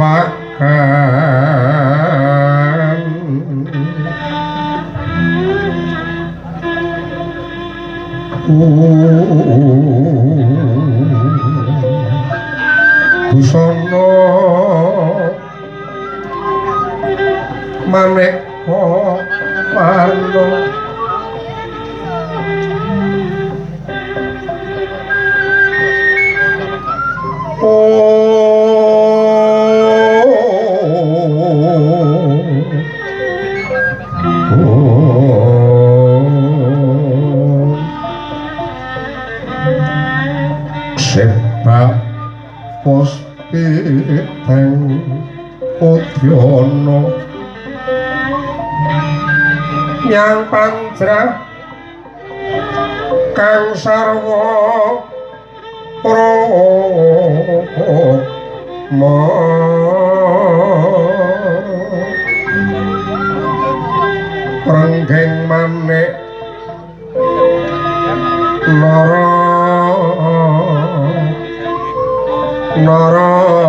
wakan busana maneka warna sepak pospiteng udyono nyang panjrah kang sarwa Rama renggeng manik Narawata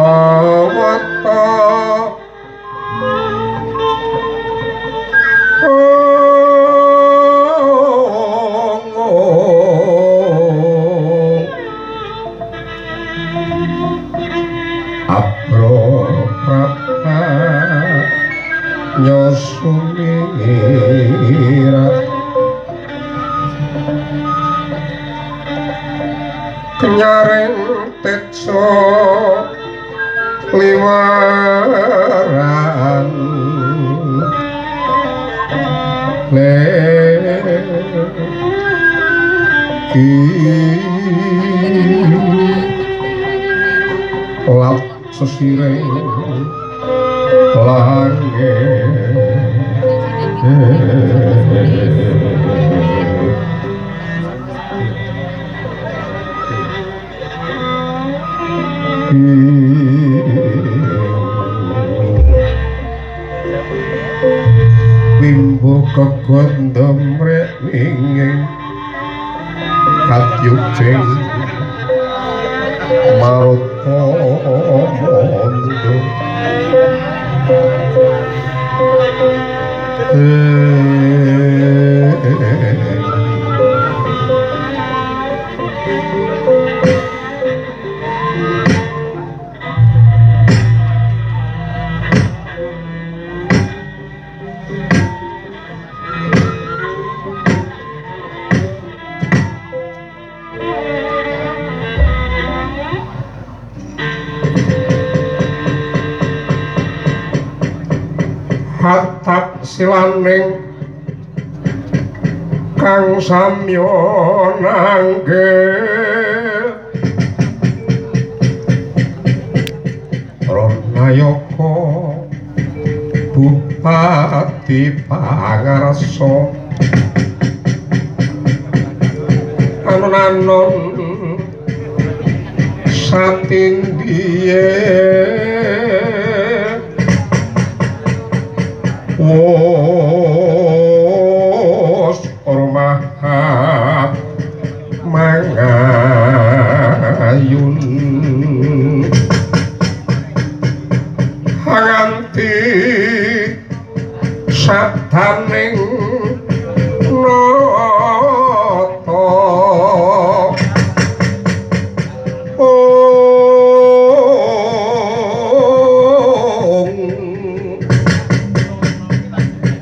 Nyosumirat kenyaring tekso liwaran leki lap sesireng Wimbo kegondom rek winging katyucing maruta mondo hatap silaning kang samya nanggil Ranayaka Bupati Pangarsa anon-anon satindhiye wos hormat mangayun nganti sataning nata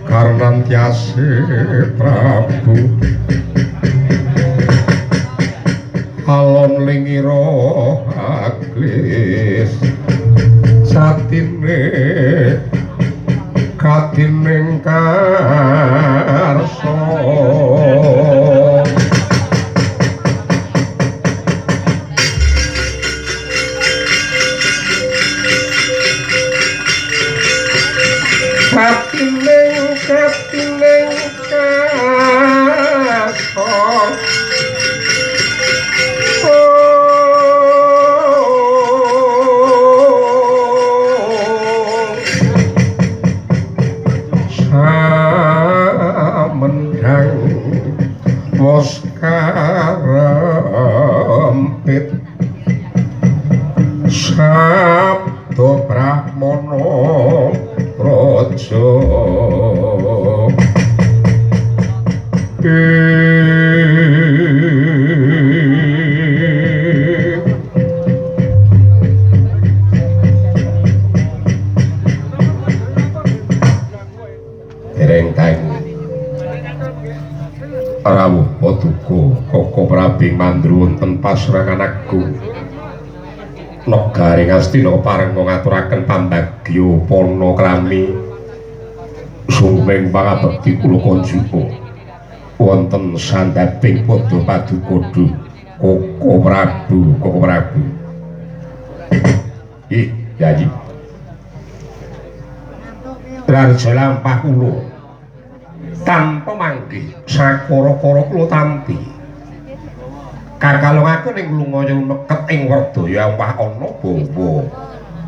Karnantyase Prabu alon lingira aglis satine katining karsa katining karsa Sabda Brahmana Raja dereng kang rawuh paduka Koko Prabu Mandru wonten pasrangan agung Nagari Ngastina parenga ngaturaken pambagya pana krami sumeng pangabekti kula konjuka wonten sandhaping pada paduka Koko Prabu Yayi Raja lampah kula tanpa manggih sakara-kara kula tampi kakalungaken ing lungaya neket ing Werdaya wah ana bawa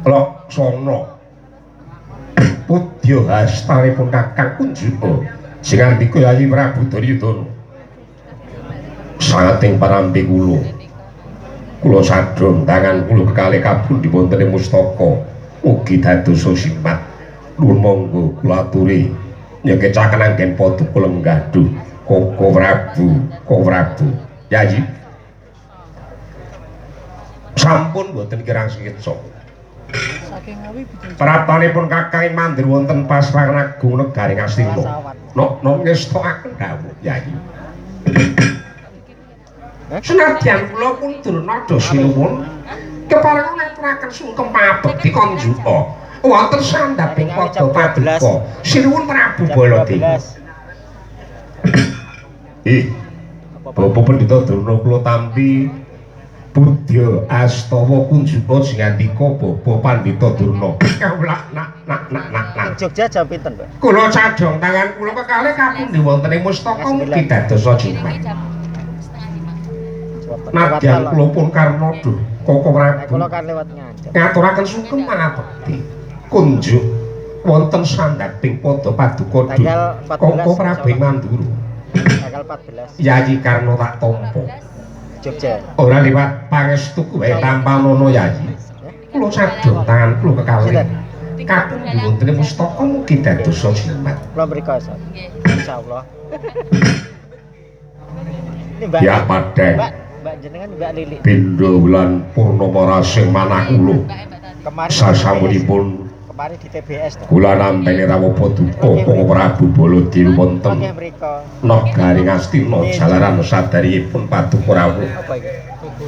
laksana pudya hastanipun Kakang Kunjuna singandika Yayi Prabu Duryudana sangeting parambi kula sadhong tangan kula kekalih kabundi wonten ing mustaka ugi dados simat nuwun monggo kula aturi nyekecaken anggen paduka lenggaduh Koko Prabu Yayi sampun boten kirang siketsa pratanipun Kakang Mandru wonten pasrangan agung negari Ngastina nok ngestokaken dawuh Yayi senadyan kula pun Durnada sinuwun keparengan ngaturaken sungkem pabekti konjuka wonten sandhaping pada paduka sinuwun Prabu Baladewa Bapak Pendhita Durna kula tampi Budya Astawa Kunjuka singandika Bapak Pandhita Durna kawula nak Jogja jam pinten, Pak? Kula cadhong tangan kula kekalih kapundi wonten ing mustaka mugi dados jimat nadyan kula pun karna duh Koko Prabu Kula kan lewat ngancep ngaturaken sungkem pangabekti kunjuk wonten sandhaping pada paduka Koko Prabu Manduru tanggal 14 Yayi karna tak tampa Jogja ora liwat pangestu kuwe tampanana Yayi kula sadhong tangan kula kekalih kapundi wonten ing mustaka mugi dados jimat kula mriko insyaallah ini Mbak ya padhang Mbak jenengan Mbak Lili Pindha wulan purnama rasing manah kula kemarin sasampunipun kemarin di TBS kula nampi rawuh paduka Koko Prabu Baladewa wonten Nagari Ngastina jalaran sadaripun paduka rawuh apa iki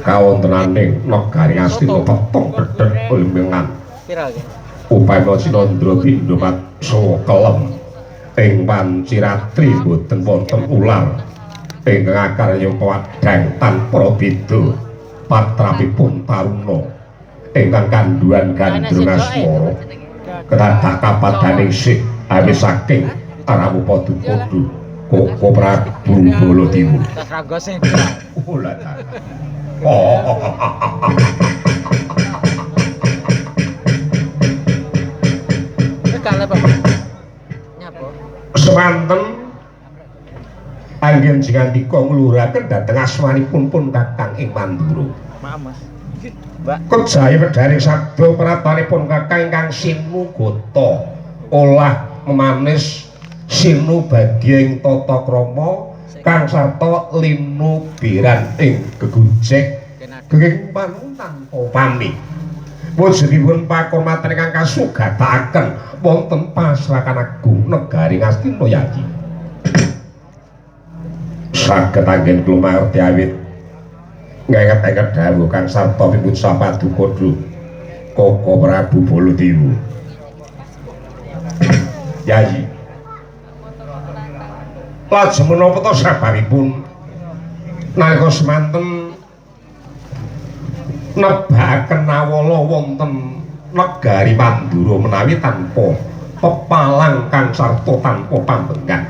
kawontenaning Nagari Ngastina peteng dedhet ulmengan pira iki upama Sinandra Pindha Paksa kelem ing Panciratri boten wonten ular ingkang akarya padhang tanpa beda patrapipun taruna ingkang kandhuan gandrung asmara kedadak kapadaning sih awis saking rawuh paduka Koko Prabu Baladewa tas raga sing ulah kalih Pak nyapa semanten anggen singandika ngluraken dhateng asmanipun pun Kakang ing Mandura maaf Mas Mbak kejaya wedharing sabda pratanipun Kakang ingkang Sinugata olah memanis sinu bagya ing tata krama kang sarta linu biran ing gegujek genging panung tanpa pamit wujudipun pakurmatan ingkang kasugataken wonten pasrakan agung negari Ngastina Yayi saged anggen kula mangerti awit ngenget-enget dawuh kang sarta piput sapaduka Koko Prabu Baladewa Yayi lajeng menapa ta sababipun nalika semanten nebakaken awala wonten negari Mandura menawi tanpa pepalang kang sarta tanpa pambengan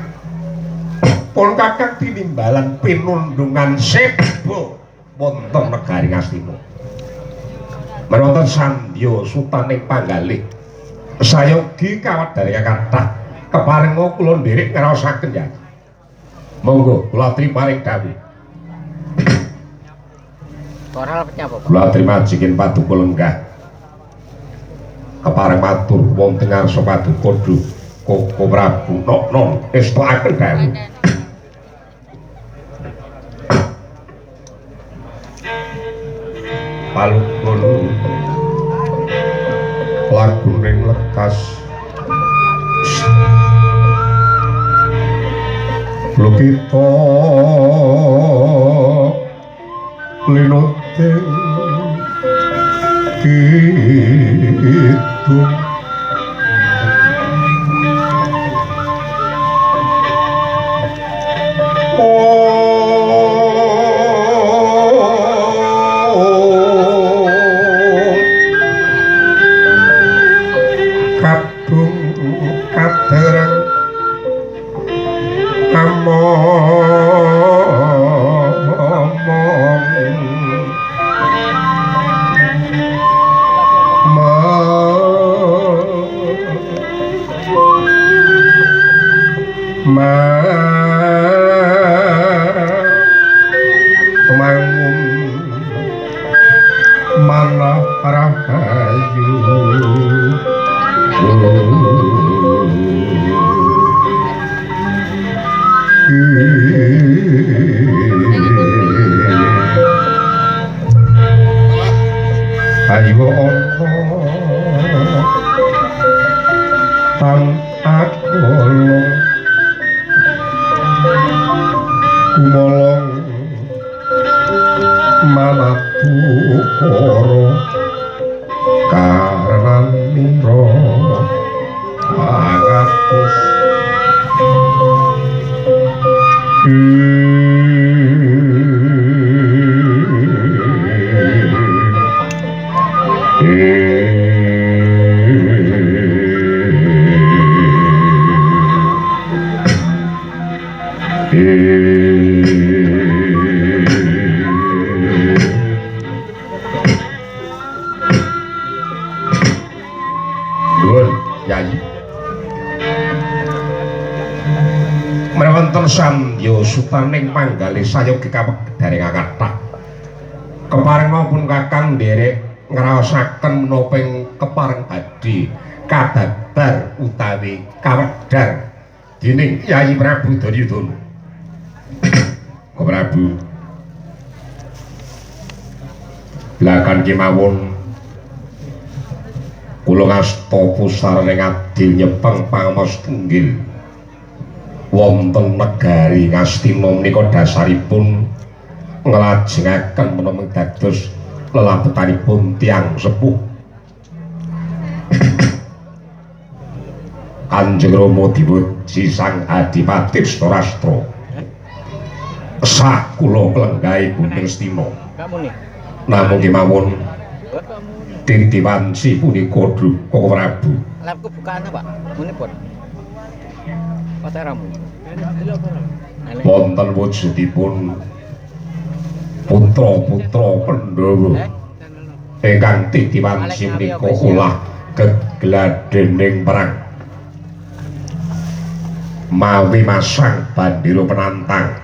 pun Kakang tinimbalan pinundungan seba wonten negari Ngastina menonton sandya sutaning panggalih sayogi kawadari kathah keparenga kula nderek ngraosaken ya monggo kula trimaring dawuh Oral nyapa Pak kula trima jikin paduka lenggah kepareng matur wonten ngarsa Paduka Koko Prabu non estuaken dawuh. Palunggun laguning lekas lukita linuting kidung ayo tang agolong kumolong manatu koro karenan niro pangatus Sandya sutaning manggali sayogi kawegdaring kathah kepareng maupun kakang nderek ngraosaken menapa ing kepareng badhe kababar utawi kawedhar dening Yayi Prabu Duryudana. Prabu lakan kemawon kula ngasta pusaraning adil nyepeng pangawas tunggil wonten negari Ngastina menika dasaripun nglajengaken menawi dados lelabetanipun tiyang sepuh Kanjeng Rama dipuji Sang Adipati Dharastrata sak kula klenggahe Gunung Astina namung kemawon Dintiwansi punika Koko Prabu lapku bukaannya Pak menipun Pateramu wonten wujudipun putra-putra Pandhawa ingkang Dintiwansi menika ulah gegladening perang mawi masang bandira penantang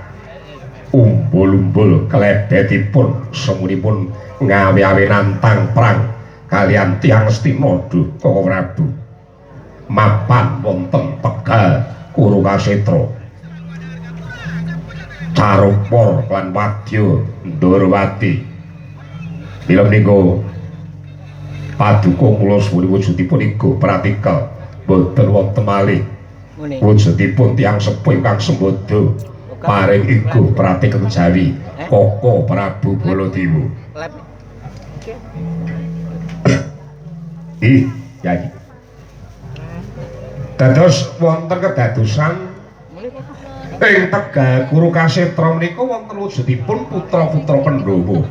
umbul-umbul kelebetipun semunipun ngawi-awi nantang perang kalian tiyang Astina Koko Prabu mapan wonten Tegal Kurukasetra Carupar lan Wadya Ndorowati mila menika paduka kula suwun wujudipun iku pratikel boten wonten malih wujudipun tiyang sepuh ingkang sembodo paring iku pratikel Jawi Koko Prabu Baladewa. Yayi dados wonten kedadosan ing Tegal Kurukasetra menika wonten wujudipun putra-putra Pandhawa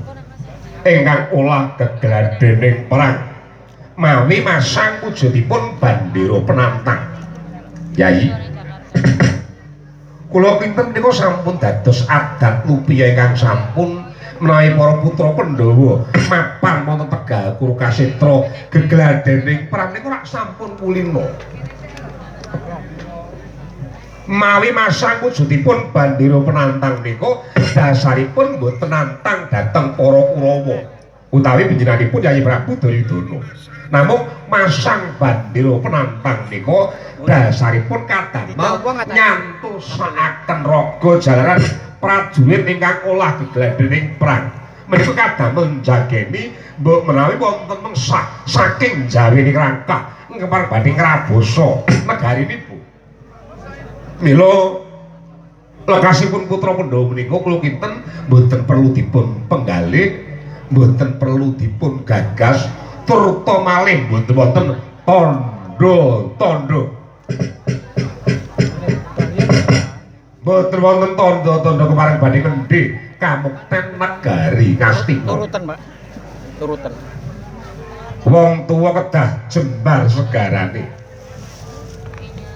ingkang ulah gegladening perang mawi masang wujudipun bandira penantang. Yayi kula kinten menika sampun dados adat lupiya ingkang sampun menawi para putra Pandhawa mapan wonten Tegal Kurukasetra gegladening perang niku rak sampun kulina mawi masang wujudipun bandira penantang menika dasaripun boten nantang dhateng para Kurawa utawi panjenenganipun Yayi Prabu Duryudana. Namung masang bandira penantang nika dasaripun kadamel nyantusaken raga jalaran prajurit ingkang olah gegladhening perang. Menika kadamel njageni mbok menawi wonten mengsah saking jawining rangkah ngepar badhe ngrabosa negarinipun. Mila lekasipun putra Pandhawa menika kula kinten mboten perlu dipun penggalih, mboten perlu dipun gagas, turta malih mboten wonten tandha-tandha. Mboten wonten tandha-tandha kepareng badhe ngendhe kamukten negari Ngastina. Turutan, Pak. Turutan. Wong tuwa kedah jembar segarane.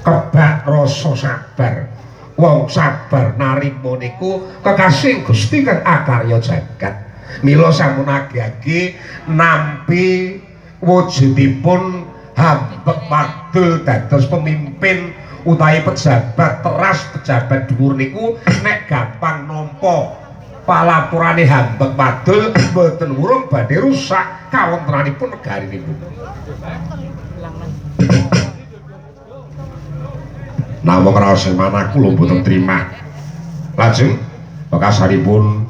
Kebak rasa sabar. Wong sabar narima niku kekasih Gusti kang akarya jagat. Mila sampun agi-agi nampi wujudipun hambek wadul dados pemimpin utawi pejabat teras pejabat dhuwur niku nek gampang nampa palaturane hambek wadul mboten wurung badhe rusak kawontenanipun negarinipun. Namung raos manah kula boten trima. Lajeng wekasanipun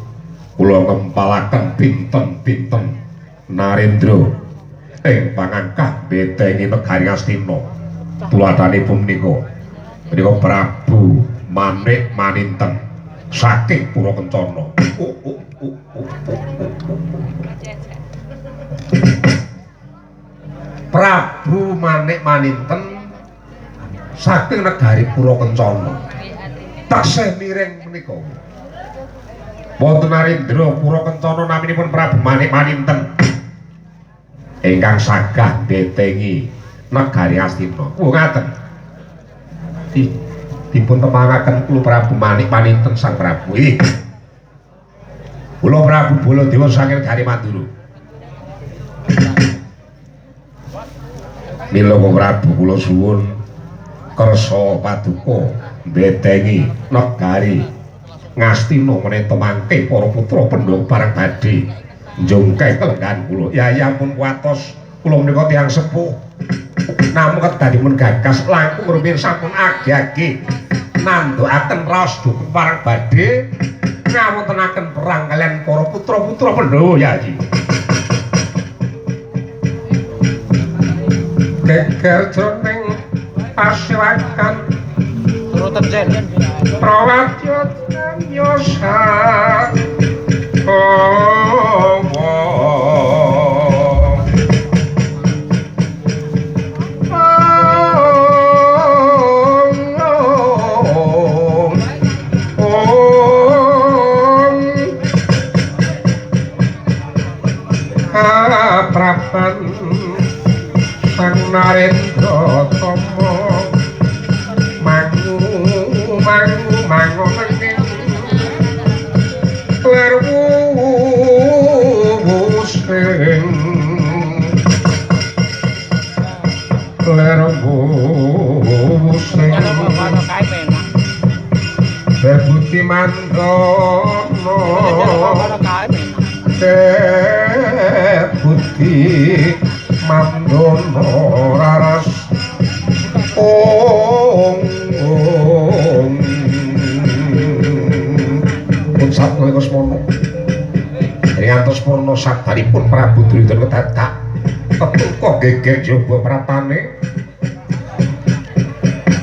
kula ngempalaken pinten-pinten Narendra ing pangangkah betengi negari Ngastina. Tuladhanipun menika Prabu Manik Maninten saking Pura Kencana. Prabu Manik Maninten saking negari Pura Kencana. Taksih miring menika wonten Narendra Pura Kencana naminipun Prabu Manik Maninten ingkang sagah betengi negari Astina. Ngaten dipun tepangaken kula Prabu Manik Maninten Sang Prabu. Kula Prabu Baladewa saking negari Mandura. Mila Prabu kula suwun kersa paduka betengi negari Ngastina meneta mangke para putra Pandhawa bareng badhe njungkeh kelenggan kula. Ya ampun kuatos kula menika tiyang sepuh. Namung kedadipun gagas langkung rumiyin sampun agi-agi nandhukaken raos dukung bareng badhe ngawontenaken perang kaliyan para putra-putra Pandhawa Yayi. Geger jroning pasewakan Turutan, Jen. Prawadya Yosa Prapan Sang Narendra Tama mangu nanging lerwusing bebuti mandono bebuti mandono raras Satya Lesmana ngantos purna sabaripun Prabu Duryudana kedadak ketuka geger jaba pratane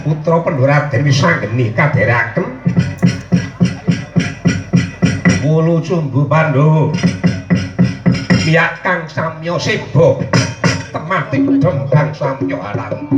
putra Pandhawa Raden Wisanggeni kadheraken wulu cumbu Pandhawa miyak kang samya seba temati dembang samya alang.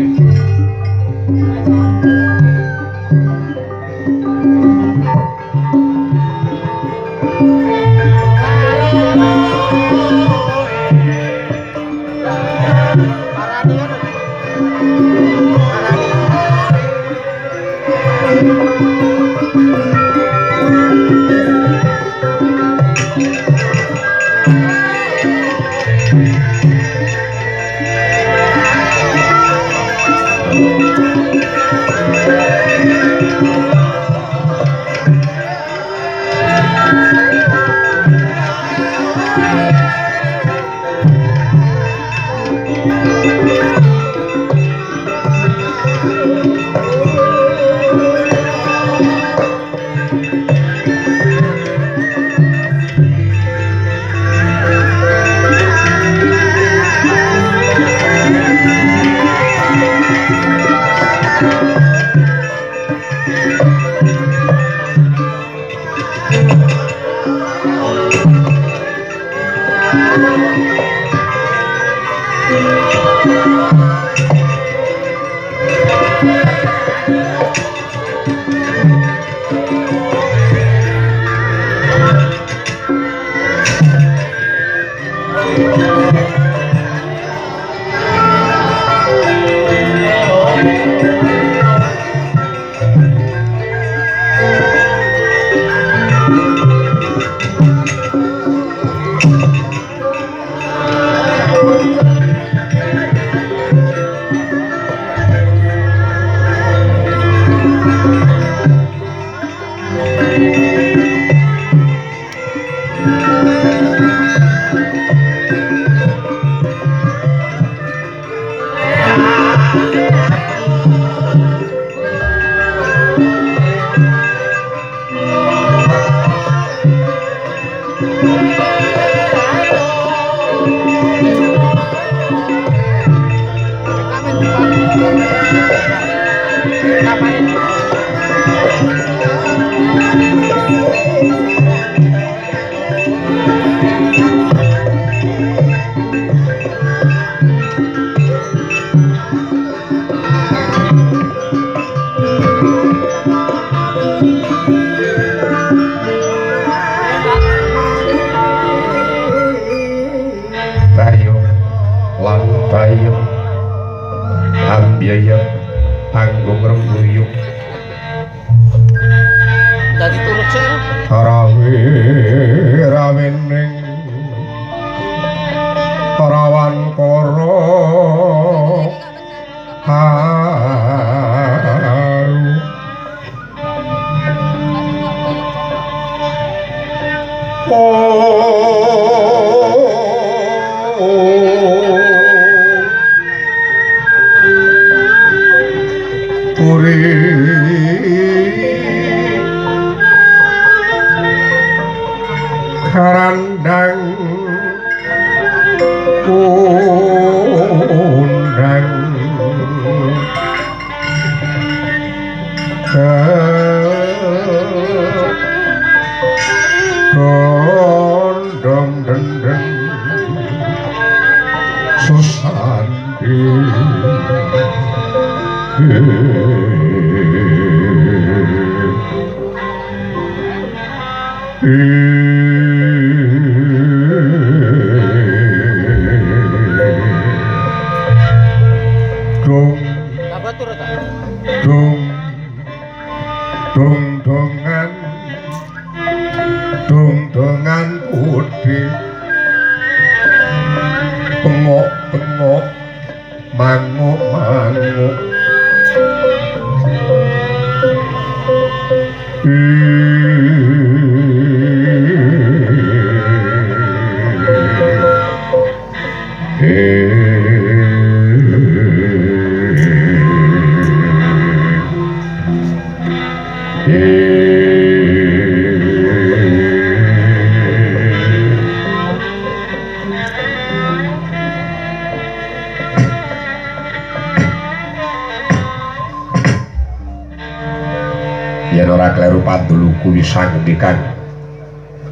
Sangendikan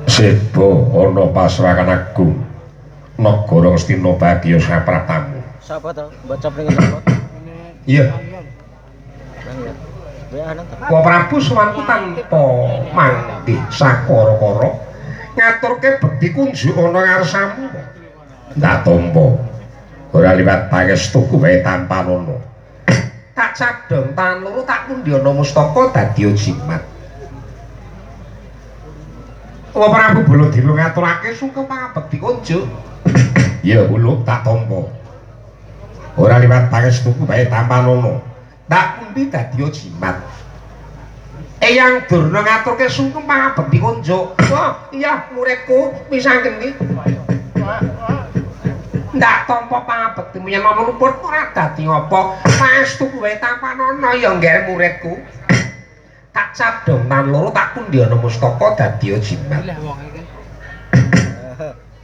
sebo ana pasrakan agung negara Ngastina Bagya sapratamu. Sapa to? Baca pringan sapa? Iya. Wa Prabu suwanku tanpa mangke sakara-kara ngaturke bekti kunjuk ana ngarsamu. Ndak tampa. Ora liwat pangestuku wae tanpa nono. Tak cadhong tan loro tak pundi ana mustaka dadi jimat. Wa Prabu Baladina ngaturake sungkem pangabekti kunjuk. Ya kula tak tampa. Ora liwat pangestuku bae tanpa nono. Tak pundi dadi jimat. Eyang Durna ngaturke sungkem pangabekti kunjuk. Wah, iya muridku misangkeni. Ndak tampa pangabektimu yen ana luput ora dadi apa. Pangestuku bae tanpa nono ya ngger muridku. Tak cadhong tan loro tak pundi ana mustaka dadi jimat.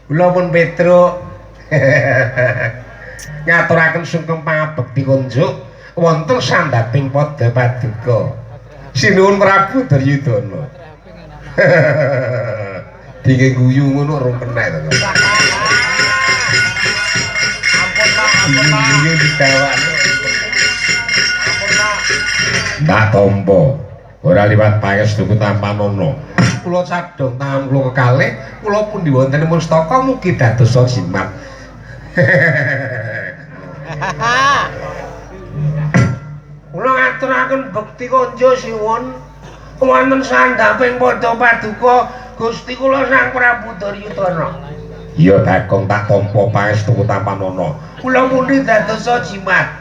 Kula pun Petruk ngaturaken sungkem pangabekti kunjuk wonten sandhating pada paduka. Sinuwun Prabu Duryudana. Dinge guyu ngono rung kenek to. Ampun Pak. Iki digawakne. Ndak tampa. Ora liwat pangestu Tampanono. Kula cadhong tangan kula kekalih, kula pundi wonten mustaka mugi dados jimat. Kula ngaturaken bekti kanja siwun wonten sandhaping padha paduka Gusti kula Sang Prabu Duryudana. Ya Bagong tak tampa pangestu Tampanono. Kula pundi dados jimat.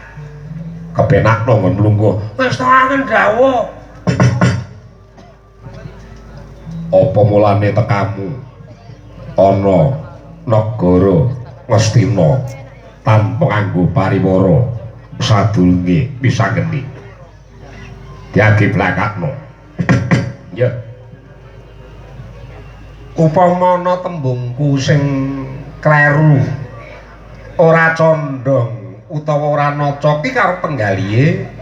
Kepenak nang mlungguh. Wis tangan dawuh. Apa mulane tekamu ana negara Ngastina tanpa nganggo pariwara sadurunge pisanggeni diagi blakakno ya upamana tembungku sing kleru ora condong utawa ora naca ki karo penggalihe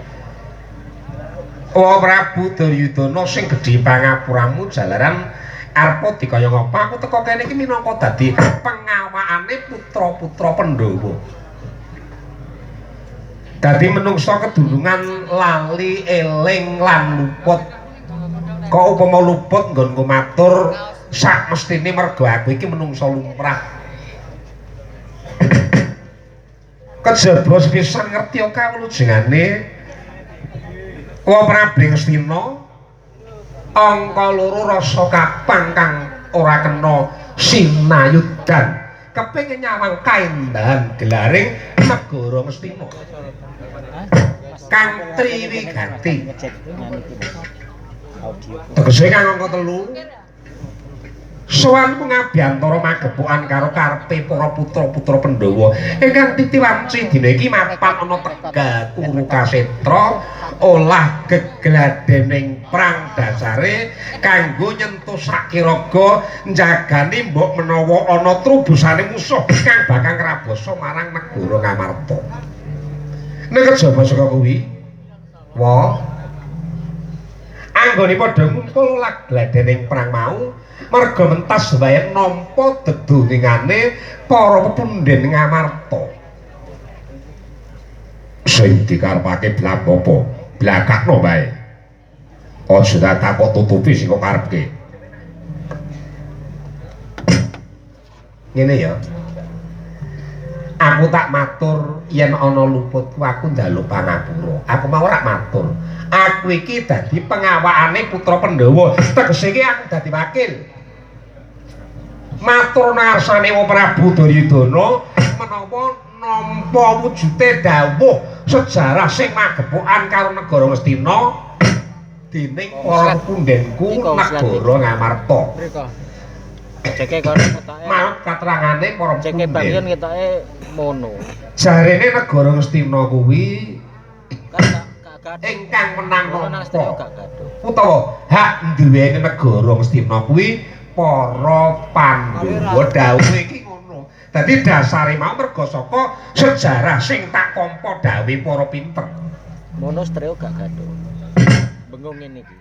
Prabu Duryudana sing gedhe pangapuramu jalaran arep dikaya ngapa aku teko kene iki minangka dadi pengawakane putra-putra Pandhawa. Dadi menungsa kedulungan lali eling lan luput. Kok upama luput nggonku matur sak mestine mergo aku iki menungsa lumrah. Kejaba pisan ngerti kawulujengane Prabu Ngastina angka loro rasa kapang kang ora kena sinayudan kepengin nyawang kaendahan gelaring negara Ngastina kang triwigati tegese kang angka 3 sowan pangabiyantara magepokan karo karepe para putra-putra Pandhawa ingkang titiwanci dina iki mapan ana Tegal Kurukasetra olah gegladening prang dasare kanggo nyentusake raga njagani mbok menawa ana trubusane musuh kang bakal ngraboso marang negara Ngamarta. Nek kejaba saka kuwi anggone padha ngumpul olah gladening prang mau merga mentas wae nampa deduningane para pepundhen Ngamarta. Sing dikarepake blapopo, blakakno wae. Aja takok tutupi sing kok karepke. Ngene ya. Aku tak matur yen ana luputku aku njaluk pangapura. Aku mau ora matur. Aku iki dadi pengawakane putra Pandhawa. Tegese iki aku dadi wakil. Matur narsane Prabu Duryudana menawa nampa wujute dawuh sejarah sing magepokan karo negara Ngastina dening para pundhenku negara Ngamarta. Ceke kono ketoke. Manut katerangane para ceke bagian ketoke mono. Jarene negara Ngastina kuwi ingkang menang napa utawa hak duweni negara Ngastina kuwi para Pandhawa dawuhe iki ngono. Dadi dasare mau merga saka sejarah sing tak tampa dawuhe para pinter. Mono streo gak gaduh. Bengung ngene iki.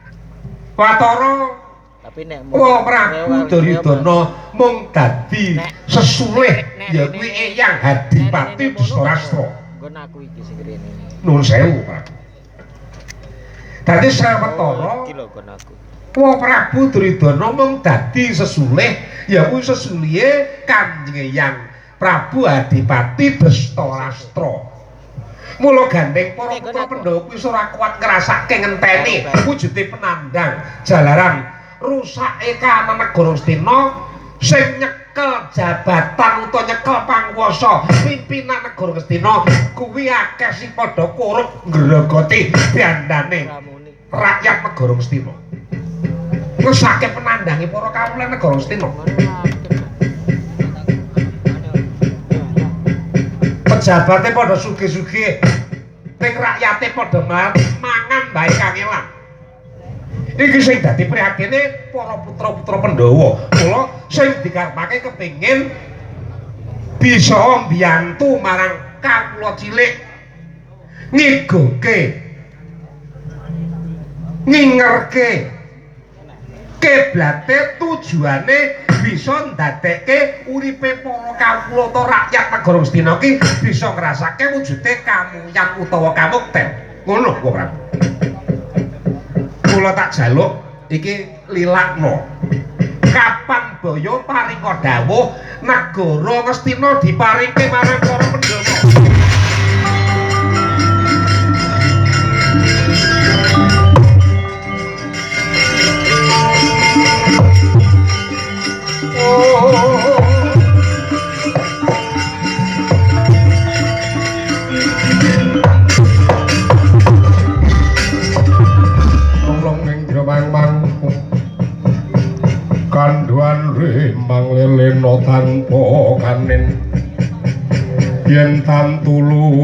Watara tapi nek Prabu Duryudana mung dadi sesulih ya kuwi Eyang Hadipati Dhustarastra. Nggon aku iki sing rene. Nuwun sewu, Pak. Dadi sawetara iki lho nggon aku. Prabu Duryudana mung dadi sesulih ya kuwi sesulihe Kanjeng Eyang Prabu Hadipati Dhustarastra. Mula gandeng para putra Pandhawa kuwi ora kuat ngrasake ngenteni wujude penandang jalaran rusake kana negara Ngastina sing nyekel jabatan utawa nyekel panguwasa pimpinan negara Ngastina kuwi akeh sing padha korup ngrogoti bandane rakyat negara Ngastina. Ngesake penandangi para kawulan negara Ngastina. Pejabate padha sugih-sugih ning rakyate padha mangan bae kangelan. Iki sing dadi prihatine para putra-putra Pandhawa. Mula sing dikarepake kepengin bisa mbiyantu marang kawula cilik ngigoke ngingerke kiblate tujuane bisa ndadekke uripe para kawula ta rakyat negara Astina ki bisa ngrasake wujude kamulyan utawa kamukten. Ngono kok Prabu. Kula tak jaluk iki lilakno. Kapan baya paringa dawuh negara Ngastina diparingke marang para Pandhawa. Kanduan remang leleno tanpa kanen yen tan tulus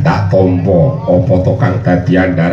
tak tompo apa to kang dadi andhara